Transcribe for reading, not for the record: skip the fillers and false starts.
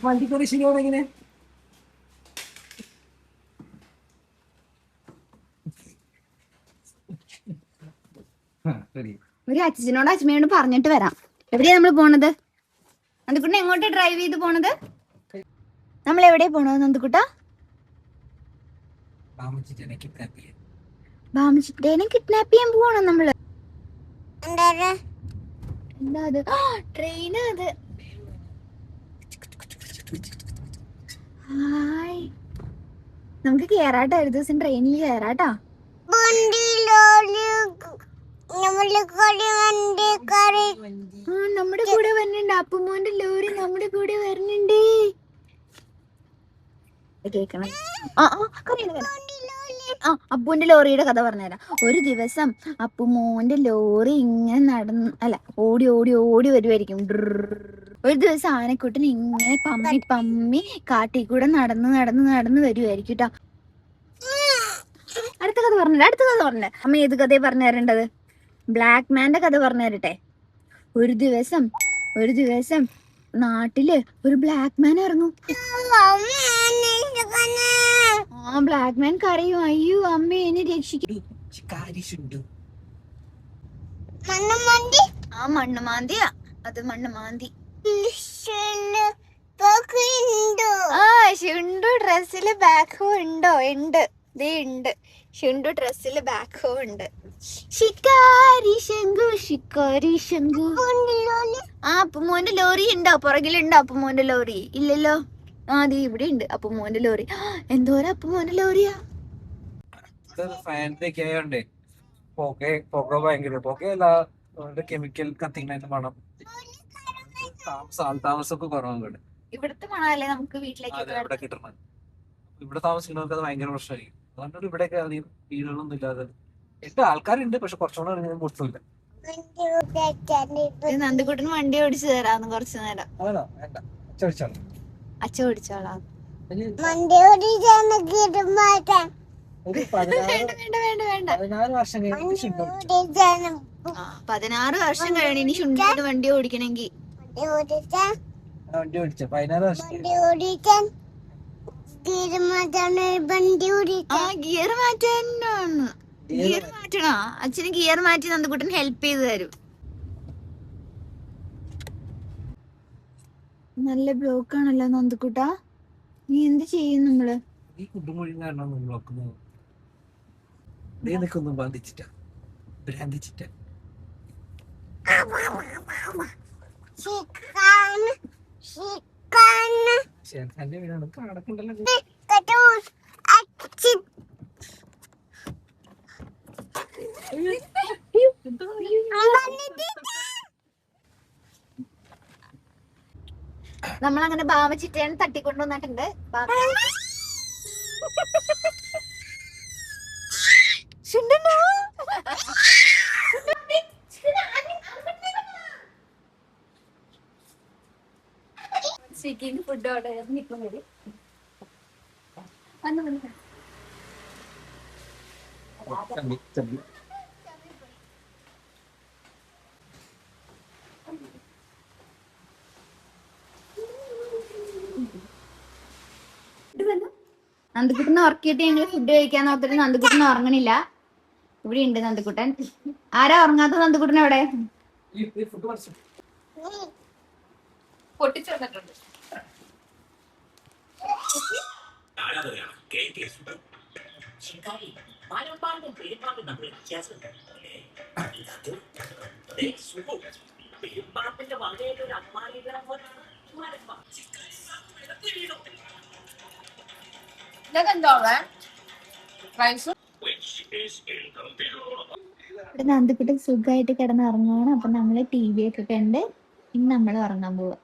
വണ്ടിക്കറി ശരിയാവും എങ്ങനെ? ഒരു അച്ഛനോട് അച്ഛമ്മയോട് പറഞ്ഞിട്ട് വരാം. എവിടെയാ നമ്മൾ പോണത്? നന്ദുക്കുട്ടൻ എങ്ങോട്ടാ ഡ്രൈവ് ചെയ്ത് പോണത്? നമ്മൾ എവിടെയാ പോണത് നന്ദുക്കുട്ട? ബാമച്ചിട്ടേനെ കിഡ്നാപ്പ് ചെയ്യാൻ പോവാണോ നമ്മള്? എന്താ അത്? ട്രെയിനാ അത്. ഹായ്, നമുക്ക് കേറാട്ടോ, ഒരു ദിവസം ട്രെയിനിൽ കേറാട്ടോ. നമ്മുടെ കൂടെ വരുന്നുണ്ട് അപ്പുമോന്റെ ലോറി, നമ്മുടെ കൂടെ വരുന്നുണ്ട്. കേക്കണം. അപ്പുവിന്റെ ലോറിയുടെ കഥ പറഞ്ഞുതരാം. ഒരു ദിവസം അപ്പുമോന്റെ ലോറി ഇങ്ങനെ ഓടി ഓടി ഓടി വരുമായിരിക്കും. ഒരു ദിവസം ആനക്കുട്ടൻ ഇങ്ങനെ പമ്മി പമ്മി കാട്ടിൽ കൂടെ നടന്ന് വരുമായിരിക്കും കേട്ടോ. അടുത്ത കഥ പറഞ്ഞേ. അമ്മ ഏത് കഥയെ പറഞ്ഞു തരേണ്ടത്? ബ്ലാക്ക് മാന്റെ കഥ പറഞ്ഞു തരട്ടെ. ഒരു ദിവസം നാട്ടില് ഒരു ബ്ലാക്ക് മാൻ ഇറങ്ങും. ബ്ലാക്ക് മാൻ കരയും, അയ്യോ അമ്മ എന്നെ രക്ഷിക്കും. മണ്ണുമാന്തിയാ അത്, മണ്ണുമാന്തി. ഷിണ്ടു ഡ്രസ്സില് ബാക്ക് ഹോ ഉണ്ടോ? ഉണ്ട്. ഷിണ്ടു ഡ്രസ്സില് ബാക്ക് ഹോ ഉണ്ട്. ഷിക്കാരി ശംഖു. അപ്പുമോന്റെ ലോറി ഉണ്ടോ? പുറകിലുണ്ടോ അപ്പുമോന്റെ ലോറി? ഇല്ലല്ലോ. ദേ ഇവിടെ ഉണ്ട് അപ്പുമോന്റെ ലോറി. എന്തോരം അപ്പുമോന്റെ ലോറിയാ. കെമിക്കൽ കത്തിക്കുന്നതിന്റെ മണം. താമസമൊക്കെ കുറവാണ്. ഇവിടുത്തെ മണമല്ലേ നമുക്ക് വീട്ടിലേക്ക് കിട്ടണം. ഇവിടെ താമസിക്കുന്നവർക്ക് അത് ഭയങ്കര പ്രശ്നമായിരിക്കും. അതുകൊണ്ട് ഇവിടെയൊക്കെ അധികം വീടുകളൊന്നും ഇല്ലാതെ ആൾക്കാരുണ്ട്, പക്ഷെ കുറച്ചുകൂടെ മുട്ടില്ല. നന്ദുകുട്ടന് വണ്ടി ഓടിച്ചു തരാന്ന് കുറച്ചു നേരം. അച്ഛ ഓടിച്ചോളാം. 16 വർഷം കഴിഞ്ഞ് ഇനി ഷുണ്ടിന് വണ്ടി ഓടിക്കണമെങ്കിൽ ഗിയർ മാറ്റണോ? അച്ഛന് ഗിയർ മാറ്റി നന്ദുകുട്ടൻ ഹെൽപ്പ് ചെയ്ത് തരും. നല്ല ബ്ലോക്ക് ആണല്ലോ നന്ദുകുട്ടാ. നീ എന്ത് ചെയ്യും? നമ്മള് നമ്മളങ്ങനെ ബാമച്ചിട്ടേനെ തട്ടിക്കൊണ്ടുവന്നിട്ടുണ്ട്. സ്വിഗ്ഗിന്ന് ഫുഡ് ഓർഡർ ചെയ്ത് നിൽക്കും വരും. നന്ദുക്കുട്ടനെ ഉറക്കിയിട്ട് ഞങ്ങള് ഫുഡ് കഴിക്കാൻ നോക്കിട്ട് നന്ദുക്കുട്ടൻ ഉറങ്ങണില്ല. ഇവിടെ ഉണ്ട് നന്ദുക്കുട്ടൻ. ആരാ ഉറങ്ങാത്ത? നന്ദുക്കുട്ടൻ എവിടെ? പൊട്ടിച്ചു വന്നിട്ടുണ്ട്. ഇവിടെ നന്ദുക്കുട്ടൻ സുഖമായിട്ട് കിടന്ന് ഉറങ്ങുവാണ്. അപ്പൊ നമ്മള് TV ഒക്കെ കണ്ട് ഇന്ന് നമ്മൾ ഉറങ്ങാൻ പോവാ.